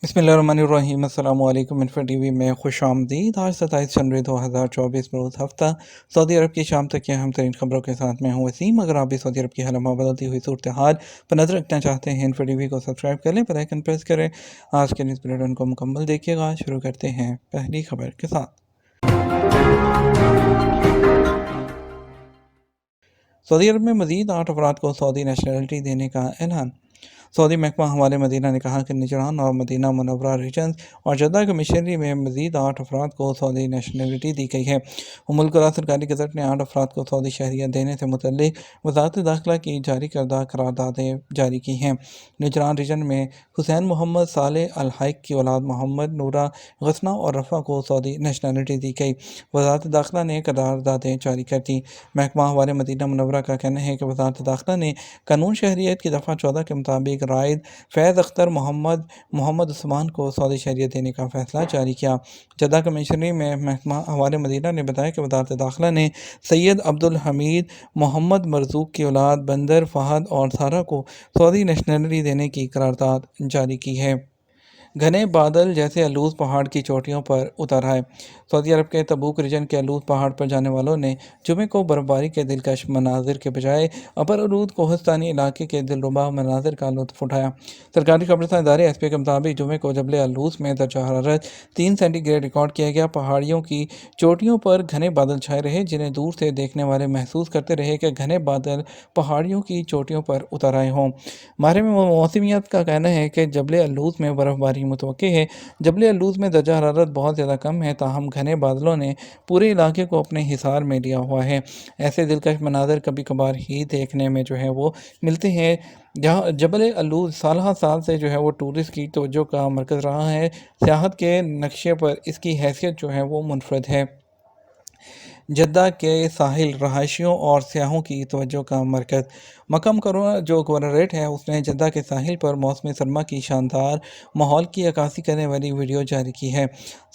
बिस्मिल्लाहिर्रहमानिर्रहीम। अस्सलामु अलैकुम। इन्फो टीवी में खुश आमदीद। आज 27 जनवरी 2024 रोज़ हफ्ता सऊदी अरब की शाम तक के अहम तरीन खबरों के साथ मैं हूँ वसीम। अगर आप भी सऊदी अरब की हालत बदलती हुई सूरत हाल पर नजर रखना चाहते हैं, इन्फो टीवी को सब्सक्राइब कर लें, बेल आइकन प्रेस करें। आज के न्यूज़ बुलेटिन को मुकम्मल देखिएगा। शुरू करते हैं पहली खबर के साथ। सऊदी अरब में मज़ीद 8 अफराद को सऊदी नेशनलिटी देने का ऐलान। सऊदी महकमा हवाले मदीना ने कहा कि निजरान और मदीना मुनव्वरा रीजन्स और जद्दा कमिश्नरी में मज़ीद 8 अफराद को सऊदी नेशनलिटी दी गई है। उम्मुल कुरा सरकारी गज़ट ने 8 अफराद को सऊदी शहरियत देने से मुतल्लिक वज़ारत दाखिला की जारी करदा करारदादें जारी की हैं। निजरान रीजन में हुसैन मोहम्मद सालेह अल हाइक की औलाद मोहम्मद नूरा गसना और रफ़ा को सऊदी नेशनलिटी दी गई। वज़ारत दाखिला ने करारदादें जारी कर दी। महकमा हवाले मदीना मुनव्वरा का कहना है कि वज़ारत दाखिला ने कानून शहरियत की दफ़ा 14 के मुताबिक राइद फैज़ अख्तर मोहम्मद उस्मान को सऊदी शहरियत देने का फैसला जारी किया। जद्दा कमिश्नरी में महकमा हवाले मदीना ने बताया कि वज़ारत दाखिला ने सैयद अब्दुल हमीद मोहम्मद मरज़ूक की औलाद बंदर फहद और सारा को सऊदी नेशनलिटी देने की करारदाद जारी की है। घने बादल जैसे अलूज़ पहाड़ की चोटियों पर उतर आए। सऊदी अरब के तबूक रीजन के अलूज़ पहाड़ पर जाने वालों ने जुमे को बर्फबारी के दिलकश मनाजिर के बजाय अपर अलूद कोहिस्तानी इलाके के दिलरुबा मनाजिर का लुत्फ़ उठाया। सरकारी खबरसां इदारे एसपी के मुताबिक जुमे को जबल अलूज़ में दर्जा हरारत 3 सेंटीग्रेड रिकॉर्ड किया गया। पहाड़ियों की चोटियों पर घने बादल छाए रहे, जिन्हें दूर से देखने वाले महसूस करते रहे कि घने बादल पहाड़ियों की चोटियों पर उतर आए हों। माहिर मौसमियात का कहना है कि जबल अलूज़ में बर्फबारी मुतवक्के है। जबल अलूज़ में दर्जा हरारत बहुत ज़्यादा कम है, ताहम घने बादलों ने पूरे इलाके को अपने हिसार में लिया हुआ है। ऐसे दिलकश मनाज़र कभी कभार ही देखने में वो मिलते हैं। जहाँ जबल अलूज़ साल साल से वो टूरिस्ट की तवज्जो का मरकज़ रहा है। सियाहत के नक्शे पर इसकी हैसियत वो मुनफरद है। जद्दा के साहिल रहायशियों और सियाहों की तवज्जो का मरकज़। मक्का मुकर्रमा जो गवर्नरेट है, उसने जद्दा के साहिल पर मौसम सरमा की शानदार माहौल की अक्कासी करने वाली वीडियो जारी की है।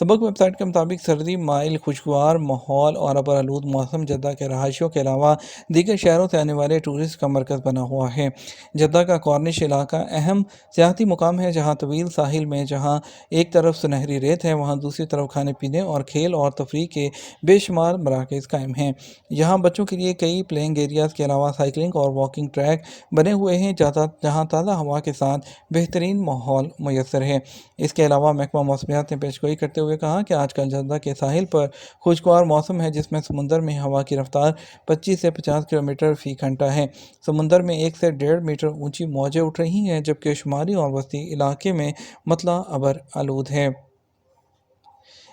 सबक वेबसाइट के मुताबिक सर्दी माइल खुशगवार माहौल और अबर आलूद मौसम जद्दा के रहायशियों के अलावा दीगर शहरों से आने वाले टूरिस्ट का मरकज़ बना हुआ है। जद्दा का कॉर्निश इलाका अहम सियाहती मुकाम है, जहाँ तवील साहिल में जहाँ एक तरफ सुनहरी रेत है, वहाँ दूसरी तरफ खाने पीने और खेल और तफरीह के बेशुमार मराकज़ कायम हैं। यहाँ बच्चों के लिए कई प्लेइंग एरियाज़ के अलावा साइकिलिंग और वॉकिंग ट्रैक बने हुए हैं, जहाँ ताज़ा हवा के साथ बेहतरीन माहौल मुयसर है। इसके अलावा महकमा मौसमियात ने पेशगोई करते हुए कहा कि आजकल जद्दा के साहिल पर खुशगवार मौसम है, जिसमें समुंदर में हवा की रफ्तार 25 से 50 किलोमीटर फ़ी घंटा है। समुंदर में 1 से 1.5 मीटर ऊंची मौजें उठ रही हैं, जबकि शुमाली और वस्ती इलाके में मतला अबर आलूद है।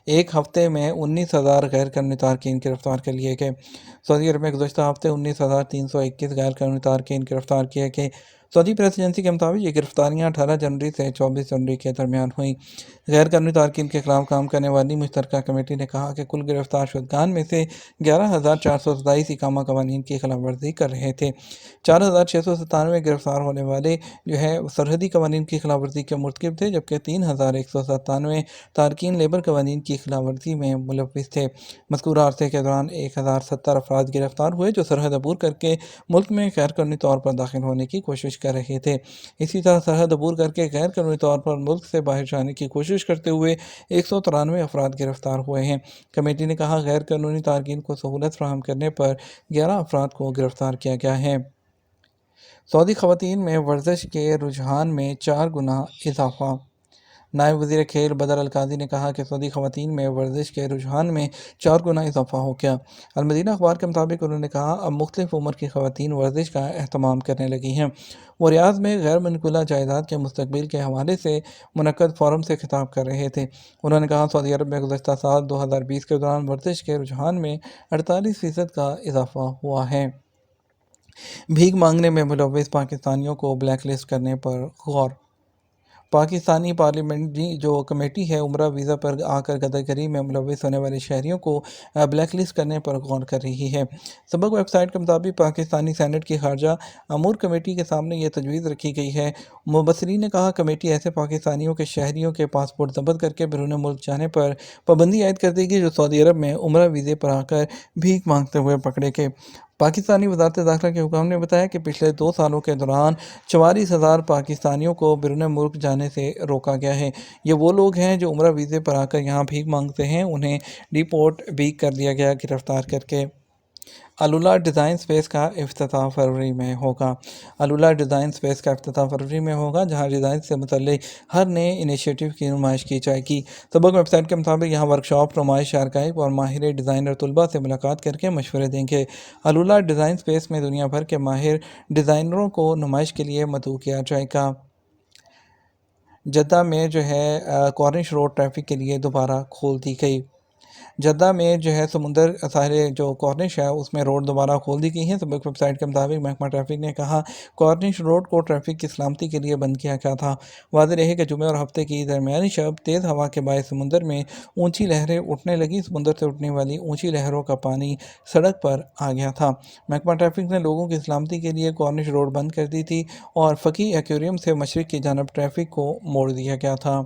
एक हफ्ते में 19,000 गैर कानूनी तारकीन गिरफ्तार कर लिए गए। सऊदी अरब में गुज़श्ता हफ्ते 19,321 गैर कानूनी तारकीन गिरफ्तार किए गए। सऊदी प्रेस एजेंसी के मुताबिक ये गिरफ्तारियाँ 18 जनवरी से 24 जनवरी के दरमियान हुई। गैर कानूनी तारकीन के खिलाफ काम करने वाली मुश्तरका कमेटी ने कहा कि कुल गिरफ्तार शुदगान में से 11,427 इकामा कवानीन की खिलाफ वर्जी कर रहे थे। 4,697 गिरफ्तार होने वाले सरहदी कवानीन की खिलाफ वर्जी के मुर्तकिब थे, जबकि 3,197 तारकीन लेबर कवानीन की खिलाफ वर्जी में मुलविस थे। मज़कूर अरसे के दौरान 1,070 अफराद गिरफ्तार हुए, जो सरहद अबूर करके मुल्क में गैर कानूनी तौर पर दाखिल होने की कोशिश कर रहे थे। इसी तरह सरहद अबूर करके गैर कानूनी तौर पर मुल्क से बाहर जाने की कोशिश करते हुए 193 अफराद गिरफ्तार हुए हैं। कमेटी ने कहा, गैर कानूनी तारकीन को सहूलत फराहम करने पर 11 अफराद को गिरफ्तार किया गया है। सऊदी ख़वातीन में वर्जिश के रुझान में 4 गुना इजाफा। नायब वज़ीर खेल बदर अल काजी ने कहा कि सऊदी ख़वातीन में वर्जिश के रुझान में 4 गुना इजाफा हो गया। अलमदीना अखबार के मुताबिक उन्होंने कहा, अब मुख्तलिफ उम्र की ख़वातीन वर्जिश का एहतमाम करने लगी हैं। वो रियाद में गैर मनकुला जायदाद के मुस्तकबिल के हवाले से मुनक्कद फ़ोरम से खिताब कर रहे थे। उन्होंने कहा, सऊदी अरब में गुज़श्ता साल 2020 के दौरान वर्जिश के रुझान में 48% का इजाफा हुआ है। भीख मांगने में मुलव्विस पाकिस्तानियों को ब्लैक लिस्ट करने पर गौर। पाकिस्तानी पार्लियामेंट्री जो कमेटी है, उम्रा वीज़ा पर आकर गदरगरी में मुलव्विस होने वाले शहरियों को ब्लैक लिस्ट करने पर गौर कर रही है। सबक वेबसाइट के मुताबिक पाकिस्तानी सेनेट की खारजा अमूर कमेटी के सामने ये तजवीज़ रखी गई है। मुबसरीन ने कहा, कमेटी ऐसे पाकिस्तानियों के शहरियों के पासपोर्ट जब्त करके बैरून मुल्क जाने पर पाबंदी आयद कर देगी, जो सऊदी अरब में उम्रा वीज़े पर आकर भीख मांगते हुए पकड़े गए। پاکستانی وزارت داخلہ کے حکام نے بتایا کہ پچھلے 2 سالوں کے دوران 44,000 پاکستانیوں کو بیرون ملک جانے سے روکا گیا ہے۔ یہ وہ لوگ ہیں جو عمرہ ویزے پر آ کر یہاں بھیک مانگتے ہیں، انہیں ڈیپورٹ بھی کر دیا گیا گرفتار کر کے۔ الولا ڈیزائن سپیس کا افتتاح فروری میں ہوگا۔ الولا ڈیزائن سپیس کا افتتاح فروری میں ہوگا، جہاں ڈیزائن سے متعلق ہر نئے انیشیٹو کی نمائش کی جائے گی۔ سبق ویب سائٹ کے مطابق یہاں ورکشاپ، نمائش، عرائض اور ماہر ڈیزائنر طلباء سے ملاقات کر کے مشورے دیں گے۔ الولا ڈیزائن سپیس میں دنیا بھر کے ماہر ڈیزائنروں کو نمائش کے لیے مدعو کیا جائے گا۔ جدہ میں کارنش روڈ ٹریفک کے لیے دوبارہ کھول دی گئی۔ جدہ میں سمندر ساحل کارنش ہے، اس میں روڈ دوبارہ کھول دی گئی ہے۔ سبق ویب سائٹ کے مطابق محکمہ ٹریفک نے کہا کارنش روڈ کو ٹریفک کی سلامتی کے لیے بند کیا گیا تھا۔ واضح رہے کہ جمعہ اور ہفتے کی درمیانی شب تیز ہوا کے باعث سمندر میں اونچی لہریں اٹھنے لگیں۔ سمندر سے اٹھنے والی اونچی لہروں کا پانی سڑک پر آ گیا تھا۔ محکمہ ٹریفک نے لوگوں کی سلامتی کے لیے کارنش روڈ بند کر دی تھی اور فقی ایکویریم سے مشرق کی جانب ٹریفک کو موڑ دیا گیا تھا۔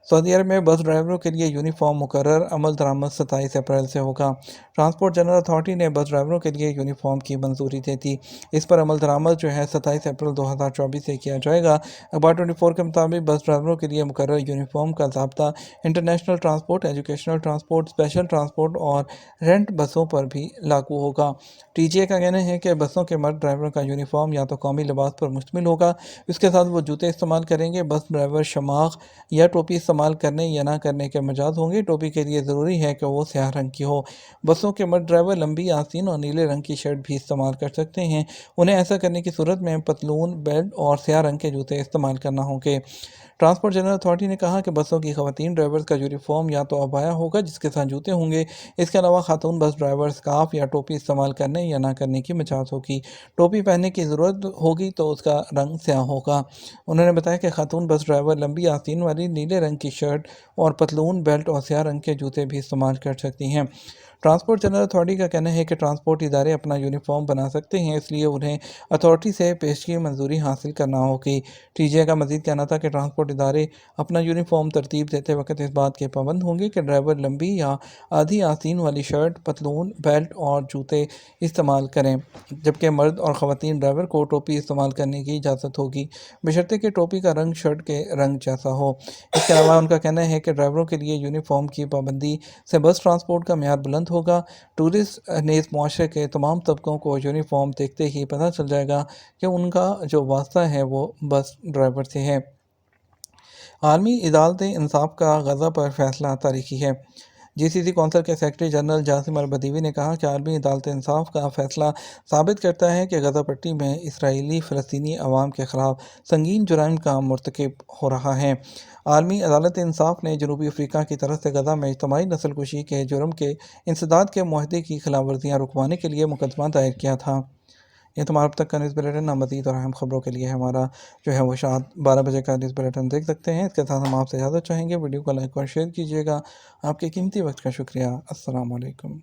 سعودی عرب میں بس ڈرائیوروں کے لیے یونیفارم مقرر، عمل درآمد 27 اپریل سے ہوگا۔ ٹرانسپورٹ جنرل اتھارٹی نے بس ڈرائیوروں کے لیے یونیفارم کی منظوری دے دی۔ اس پر عمل درآمد 27 اپریل 2024 سے کیا جائے گا۔ اخبار 24 کے مطابق بس ڈرائیوروں کے لیے مقرر یونیفارم کا ضابطہ international transport, educational transport, special transport اور رینٹ بسوں پر بھی لاگو ہوگا۔ ٹی جی اے کا کہنا ہے کہ بسوں کے مرد ڈرائیوروں کا یونیفارم یا تو قومی لباس پر مشتمل ہوگا، اس کے ساتھ وہ جوتے استعمال کریں گے۔ بس ڈرائیور شماغ یا ٹوپی استعمال کرنے یا نہ کرنے کے مجاز ہوں گے۔ ٹوپی کے لیے ضروری ہے کہ وہ سیاہ رنگ کی ہو۔ بسوں کے مرد ڈرائیور لمبی آستین اور نیلے رنگ کی شرٹ بھی استعمال کر سکتے ہیں۔ انہیں ایسا کرنے کی صورت میں پتلون، بیلٹ اور سیاہ رنگ کے جوتے استعمال کرنا ہوں گے۔ ٹرانسپورٹ جنرل اتھارٹی نے کہا کہ بسوں کی خواتین ڈرائیورز کا یونیفارم یا تو عبایا ہوگا جس کے ساتھ جوتے ہوں گے۔ اس کے علاوہ خاتون بس ڈرائیور اسکارف یا ٹوپی استعمال کرنے یا نہ کرنے کی مجاز ہوگی۔ ٹوپی پہننے کی ضرورت ہوگی تو اس کا رنگ سیاہ ہوگا۔ انہوں نے بتایا کہ خاتون بس ڈرائیور لمبی آستین والی نیلے رنگ کی شرٹ اور پتلون، بیلٹ اور سیاہ رنگ کے جوتے بھی استعمال کر سکتی ہیں۔ ٹرانسپورٹ جنرل اتھارٹی کا کہنا ہے کہ ٹرانسپورٹ ادارے اپنا یونیفارم بنا سکتے ہیں، اس لیے انہیں اتھارٹی سے پیشگی منظوری حاصل کرنا ہوگی۔ ٹی جی اے کا مزید کہنا تھا کہ ٹرانسپورٹ ادارے اپنا یونیفارم ترتیب دیتے وقت اس بات کے پابند ہوں گے کہ ڈرائیور لمبی یا آدھی آستین والی شرٹ، پتلون، بیلٹ اور جوتے استعمال کریں، جبکہ مرد اور خواتین ڈرائیور کو ٹوپی استعمال کرنے کی اجازت ہوگی، بشرطے کہ ٹوپی کا رنگ شرٹ کے رنگ جیسا ہو۔ اس کے علاوہ ان کا کہنا ہے کہ ڈرائیوروں کے لیے یونیفارم کی پابندی سے بس ٹرانسپورٹ کا معیار بلند ہوگا۔ ٹورسٹ نیز معاشرے کے تمام طبقوں کو یونیفارم دیکھتے ہی پتہ چل جائے گا کہ ان کا جو واسطہ ہے وہ بس ڈرائیور سے ہے۔ عالمی عدالت انصاف کا غزہ پر فیصلہ تاریخی ہے۔ جی سی سی کونسل کے سیکرٹری جنرل جاسم البدیوی نے کہا کہ عالمی عدالت انصاف کا فیصلہ ثابت کرتا ہے کہ غزہ پٹی میں اسرائیلی فلسطینی عوام کے خلاف سنگین جرائم کا مرتکب ہو رہا ہے۔ عالمی عدالت انصاف نے جنوبی افریقہ کی طرف سے غزہ میں اجتماعی نسل کشی کے جرم کے انسداد کے معاہدے کی خلاف ورزیاں رکوانے کے لیے مقدمہ دائر کیا تھا۔ یہ تمہارا اب تک کا نیوز بلیٹن۔ مزید اور اہم خبروں کے لیے ہمارا وہ شام 12 بجے کا نیوز بلیٹن دیکھ سکتے ہیں۔ اس کے ساتھ ہم آپ سے اجازت چاہیں گے، ویڈیو کو لائک اور شیئر کیجیے گا۔ آپ کے قیمتی وقت کا شکریہ۔ السلام علیکم۔